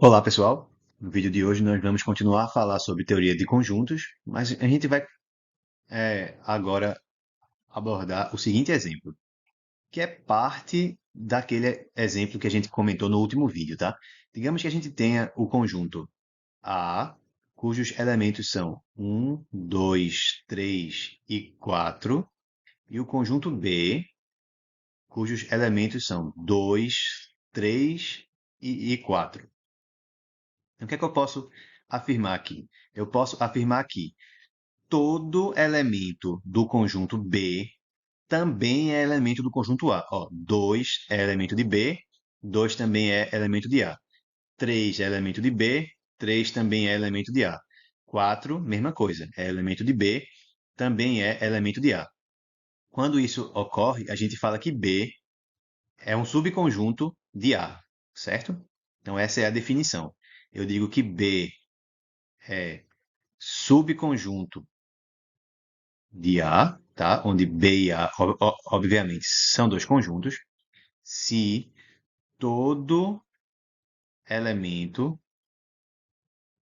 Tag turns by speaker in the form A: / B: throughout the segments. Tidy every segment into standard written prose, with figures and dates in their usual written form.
A: Olá, pessoal. No vídeo de hoje nós vamos continuar a falar sobre teoria de conjuntos, mas a gente vai agora abordar o seguinte exemplo, que é parte daquele exemplo que a gente comentou no último vídeo, tá? Digamos que a gente tenha o conjunto A, cujos elementos são um, 2, 3 e 4, e o conjunto B, cujos elementos são 2, 3 e 4. Então, o que é que eu posso afirmar aqui? Eu posso afirmar que todo elemento do conjunto B também é elemento do conjunto A. Ó, 2 é elemento de B, 2 também é elemento de A. 3 é elemento de B, 3 também é elemento de A. 4, mesma coisa, é elemento de B, também é elemento de A. Quando isso ocorre, a gente fala que B é um subconjunto de A, certo? Então, essa é a definição. Eu digo que B é subconjunto de A, tá? Onde B e A, obviamente, são dois conjuntos, se todo elemento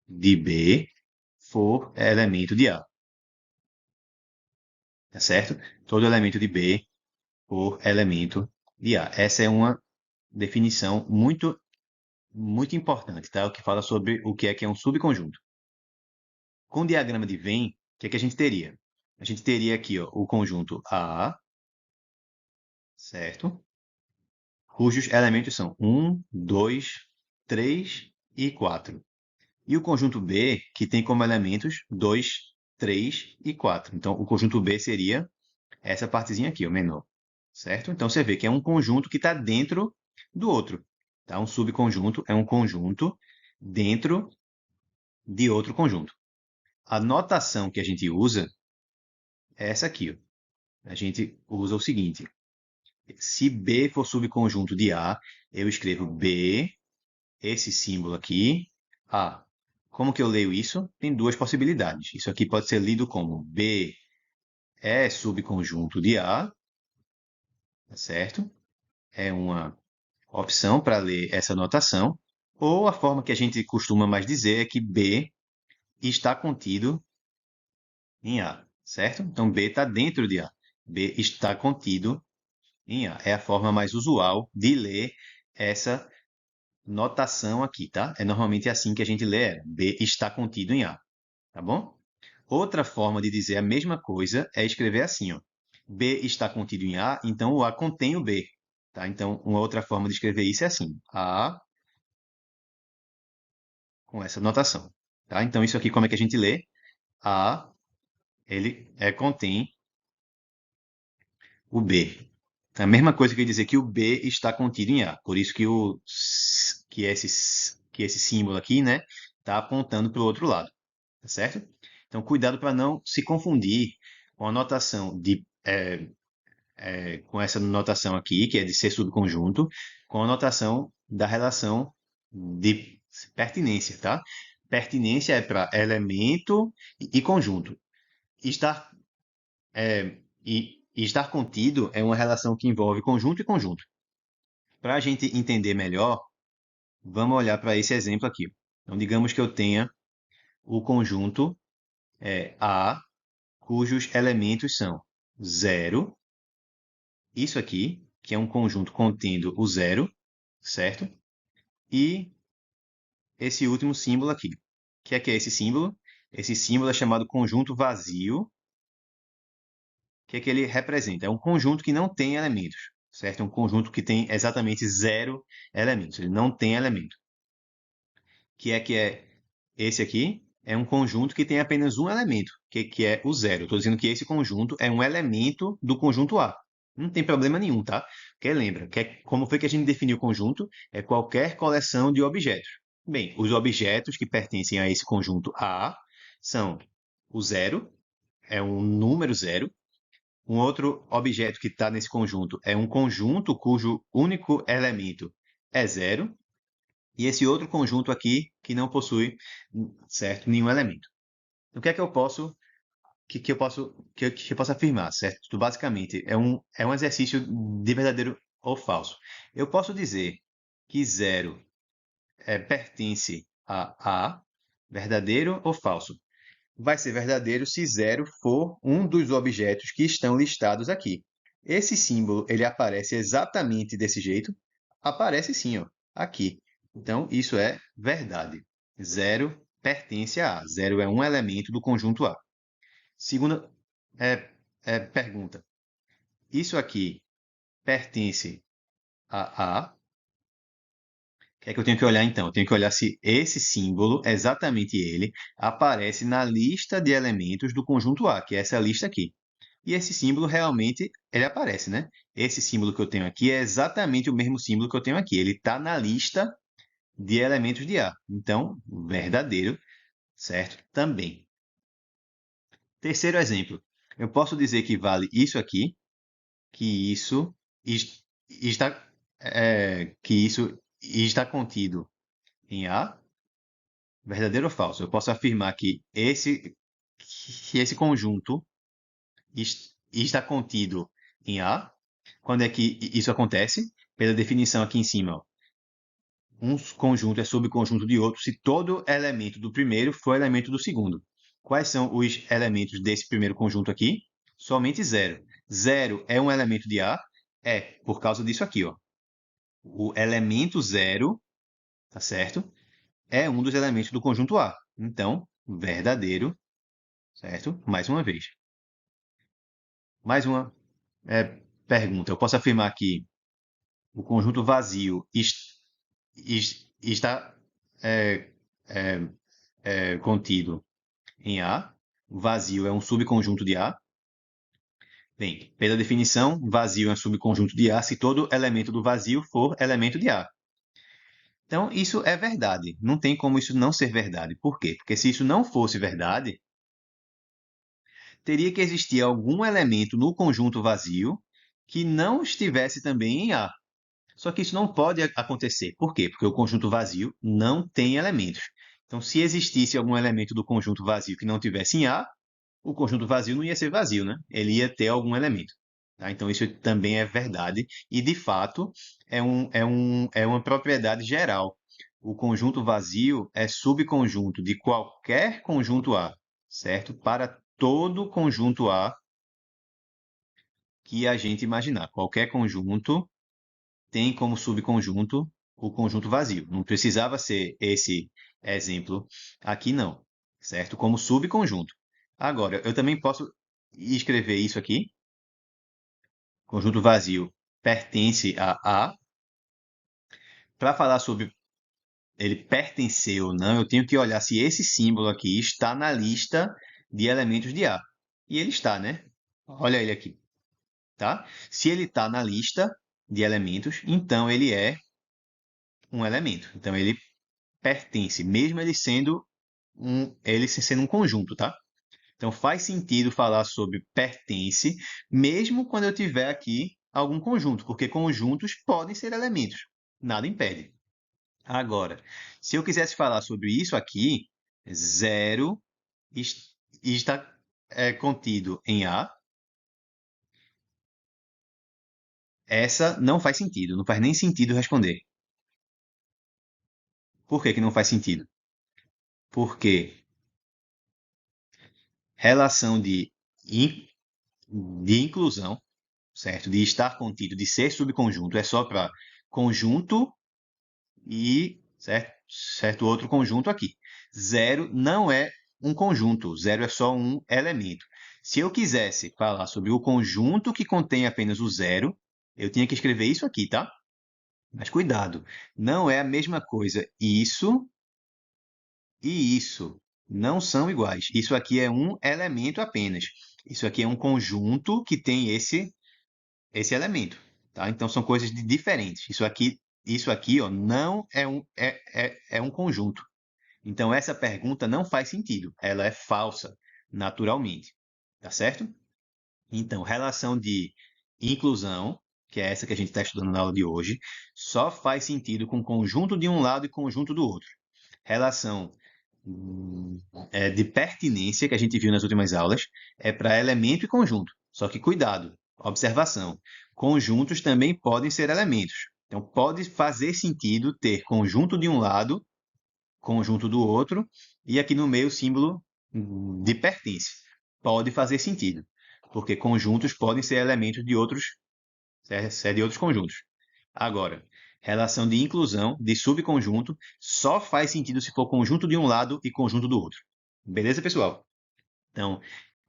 A: de B for elemento de A, tá certo? Todo elemento de B for elemento de A. Essa é uma definição muito importante, tá? O que fala sobre o que é um subconjunto. Com o diagrama de Venn, o que é que a gente teria? A gente teria aqui, ó, o conjunto A, certo? Cujos elementos são um, 2, 3 e 4. E o conjunto B, que tem como elementos 2, 3 e 4. Então, o conjunto B seria essa partezinha aqui, o menor. Certo? Então, você vê que é um conjunto que está dentro do outro. Tá? Um subconjunto é um conjunto dentro de outro conjunto. A notação que a gente usa é essa aqui. Ó. A gente usa o seguinte. Se B for subconjunto de A, eu escrevo B, esse símbolo aqui, A. Como que eu leio isso? Tem duas possibilidades. Isso aqui pode ser lido como B é subconjunto de A, tá certo? É uma opção para ler essa notação. Ou a forma que a gente costuma mais dizer é que B está contido em A, certo? Então B está dentro de A. B está contido em A. É a forma mais usual de ler essa notação aqui, tá? É normalmente assim que a gente lê ela. B está contido em A, tá bom? Outra forma de dizer a mesma coisa é escrever assim, ó. B está contido em A, então o A contém o B, tá? Então, uma outra forma de escrever isso é assim: A com essa notação, tá? Então, isso aqui como é que a gente lê? A, ele contém o B. É a mesma coisa que dizer que o B está contido em A. Por isso que esse símbolo aqui, né, está apontando para o outro lado, tá certo? Então, cuidado para não se confundir com a notação com essa notação aqui, que é de ser subconjunto, com a notação da relação de pertinência, tá? Pertinência é para elemento e conjunto. Estar, e estar contido é uma relação que envolve conjunto e conjunto. Para a gente entender melhor, vamos olhar para esse exemplo aqui. Então, digamos que eu tenha o conjunto A, cujos elementos são zero, isso aqui, que é um conjunto contendo o zero, certo? E esse último símbolo aqui. O que é esse símbolo? Esse símbolo é chamado conjunto vazio. O que é que ele representa? É um conjunto que não tem elementos, certo? É um conjunto que tem exatamente zero elementos. Ele não tem elemento. Que é esse aqui? É um conjunto que tem apenas um elemento, que é o zero. Estou dizendo que esse conjunto é um elemento do conjunto A. Não tem problema nenhum, tá? Porque lembra, como foi que a gente definiu o conjunto? É qualquer coleção de objetos. Bem, os objetos que pertencem a esse conjunto A são o zero, é um número zero. Um outro objeto que está nesse conjunto é um conjunto cujo único elemento é zero. E esse outro conjunto aqui que não possui, certo, nenhum elemento. O que é que eu posso que eu posso afirmar, certo? Então, basicamente é um exercício de verdadeiro ou falso. Eu posso dizer que zero pertence a A, verdadeiro ou falso? Vai ser verdadeiro se 0 for um dos objetos que estão listados aqui. Esse símbolo, ele aparece exatamente desse jeito? Aparece sim, ó, aqui. Então, isso é verdade. 0 pertence a A. 0 é um elemento do conjunto A. Segunda pergunta. Isso aqui pertence a A? O que é que eu tenho que olhar então? Eu tenho que olhar se esse símbolo, exatamente ele, aparece na lista de elementos do conjunto A, que é essa lista aqui. E esse símbolo realmente ele aparece, né? Esse símbolo que eu tenho aqui é exatamente o mesmo símbolo que eu tenho aqui. Ele está na lista de elementos de A. Então, verdadeiro, certo? Também. Terceiro exemplo. Eu posso dizer que vale isso aqui, que isso está, que isso está contido em A. Verdadeiro ou falso? Eu posso afirmar que esse conjunto está contido em A. Quando é que isso acontece? Pela definição aqui em cima, ó. Um conjunto é subconjunto de outro se todo elemento do primeiro for elemento do segundo. Quais são os elementos desse primeiro conjunto aqui? Somente zero. Zero é um elemento de A? É, por causa disso aqui, ó. O elemento zero, tá certo? É um dos elementos do conjunto A. Então, verdadeiro, certo? Mais uma vez. Mais uma pergunta. Eu posso afirmar que o conjunto vazio está é, é, contido em A. O vazio é um subconjunto de A. Bem, pela definição, vazio é um subconjunto de A se todo elemento do vazio for elemento de A. Então, isso é verdade. Não tem como isso não ser verdade. Por quê? Porque se isso não fosse verdade, teria que existir algum elemento no conjunto vazio que não estivesse também em A. Só que isso não pode acontecer. Por quê? Porque o conjunto vazio não tem elementos. Então, se existisse algum elemento do conjunto vazio que não tivesse em A, o conjunto vazio não ia ser vazio, né? Ele ia ter algum elemento. Tá? Então, isso também é verdade. E, de fato, é uma propriedade geral. O conjunto vazio é subconjunto de qualquer conjunto A, certo? Para todo conjunto A que a gente imaginar. Qualquer conjunto tem como subconjunto o conjunto vazio. Não precisava ser esse exemplo aqui, não, certo? Como subconjunto. Agora, eu também posso escrever isso aqui. Conjunto vazio pertence a A. Para falar sobre ele pertencer ou não, eu tenho que olhar se esse símbolo aqui está na lista de elementos de A. E ele está, né? Olha ele aqui, tá? Se ele está na lista de elementos, então ele é um elemento. Então ele pertence, mesmo ele sendo um conjunto, tá? Então faz sentido falar sobre pertence, mesmo quando eu tiver aqui algum conjunto, porque conjuntos podem ser elementos, nada impede. Agora, se eu quisesse falar sobre isso aqui, zero está contido em A, essa não faz sentido, não faz nem sentido responder. Por que que não faz sentido? Porque relação de inclusão, certo? De estar contido, de ser subconjunto, é só para conjunto e certo outro conjunto aqui. Zero não é um conjunto, zero é só um elemento. Se eu quisesse falar sobre o conjunto que contém apenas o zero, eu tinha que escrever isso aqui, tá? Mas cuidado, não é a mesma coisa. Isso e isso não são iguais. Isso aqui é um elemento apenas. Isso aqui é um conjunto que tem esse elemento, tá? Então são coisas diferentes. Isso aqui, ó, não é um conjunto. Então essa pergunta não faz sentido. Ela é falsa, naturalmente, tá certo? Então, relação de inclusão, que é essa que a gente está estudando na aula de hoje, só faz sentido com conjunto de um lado e conjunto do outro. Relação de pertinência, que a gente viu nas últimas aulas, é para elemento e conjunto. Só que cuidado, observação. Conjuntos também podem ser elementos, Então, pode fazer sentido ter conjunto de um lado, conjunto do outro, e aqui no meio o símbolo de pertence. Pode fazer sentido, porque conjuntos podem ser elementos de outros, de outros conjuntos. Agora, relação de inclusão de subconjunto só faz sentido se for conjunto de um lado e conjunto do outro. Beleza, pessoal? Então,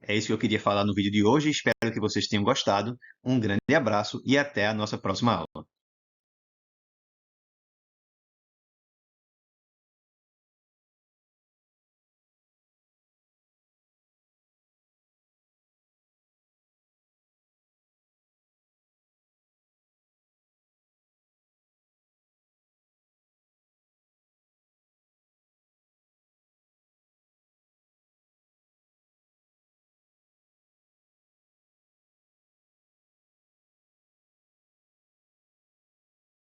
A: é isso que eu queria falar no vídeo de hoje. Espero que vocês tenham gostado. Um grande abraço e até a nossa próxima aula.